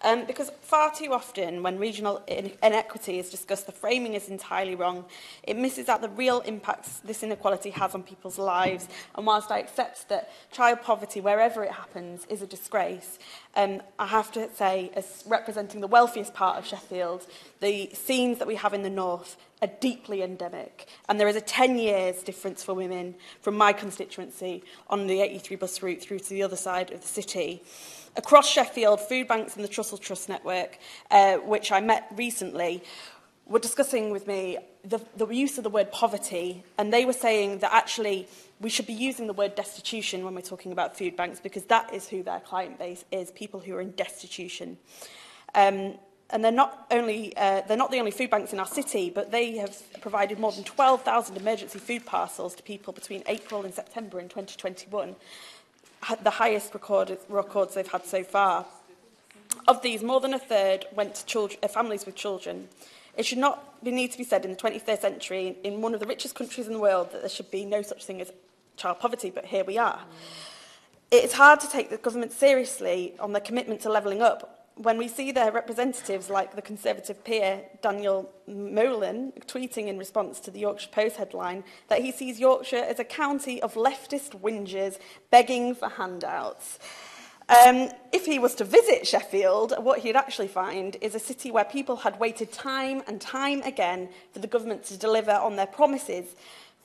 Because far too often, when regional inequity is discussed, the framing is entirely wrong. It misses out the real impacts this inequality has on people's lives. And whilst I accept that child poverty, wherever it happens, is a disgrace, I have to say, as representing the wealthiest part of Sheffield, the scenes that we have in the north are deeply endemic, and there is a 10 years difference for women from my constituency on the 83 bus route through to the other side of the city. Across Sheffield, food banks and the Trussell Trust network, which I met recently, were discussing with me the use of the word poverty, and they were saying that actually we should be using the word destitution when we're talking about food banks, because that is who their client base is, people who are in destitution. And they're not the only food banks in our city, but they have provided more than 12,000 emergency food parcels to people between April and September in 2021, the highest records they've had so far. Of these, more than a third went to families with children. It should not need to be said in the 23rd century, in one of the richest countries in the world, that there should be no such thing as child poverty, but here we are. It is hard to take the government seriously on their commitment to levelling up when we see their representatives, like the Conservative peer Daniel Molan, tweeting in response to the Yorkshire Post headline that he sees Yorkshire as a county of leftist whingers begging for handouts. If he was to visit Sheffield, what he'd actually find is a city where people had waited time and time again for the government to deliver on their promises,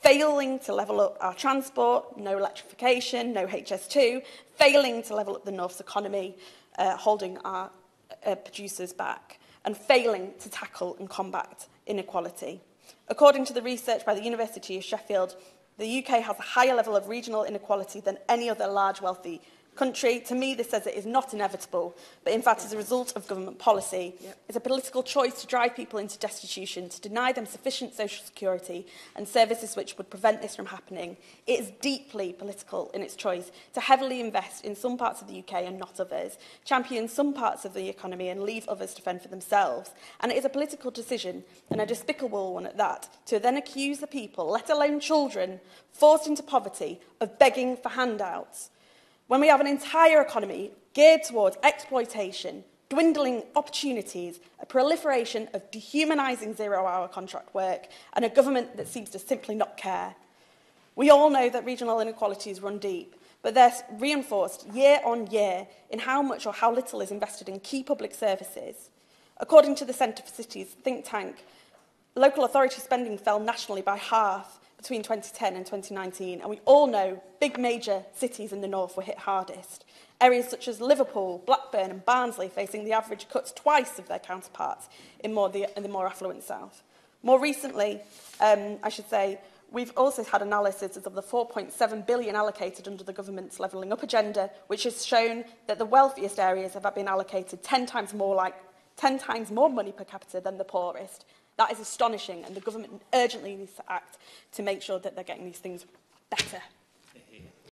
failing to level up our transport, no electrification, no HS2, failing to level up the North's economy, holding our producers back, and failing to tackle and combat inequality. According to the research by the University of Sheffield, the UK has a higher level of regional inequality than any other large, wealthy country. To me, this says it is not inevitable, but in fact is a result of government policy. It's a political choice to drive people into destitution, to deny them sufficient social security and services which would prevent this from happening. It is deeply political in its choice to heavily invest in some parts of the UK and not others, champion some parts of the economy and leave others to fend for themselves. And it is a political decision, and a despicable one at that, to then accuse the people, let alone children, forced into poverty, of begging for handouts. When we have an entire economy geared towards exploitation, dwindling opportunities, a proliferation of dehumanising zero-hour contract work, and a government that seems to simply not care. We all know that regional inequalities run deep, but they're reinforced year on year in how much or how little is invested in key public services. According to the Centre for Cities think tank, local authority spending fell nationally by half between 2010 and 2019, and we all know big major cities in the north were hit hardest. Areas such as Liverpool, Blackburn and Barnsley facing the average cuts twice of their counterparts in the more affluent south. More recently, I should say, we've also had analysis of the 4.7 billion allocated under the government's levelling up agenda, which has shown that the wealthiest areas have been allocated 10 times more money per capita than the poorest. That is astonishing, and the government urgently needs to act to make sure that they're getting these things better.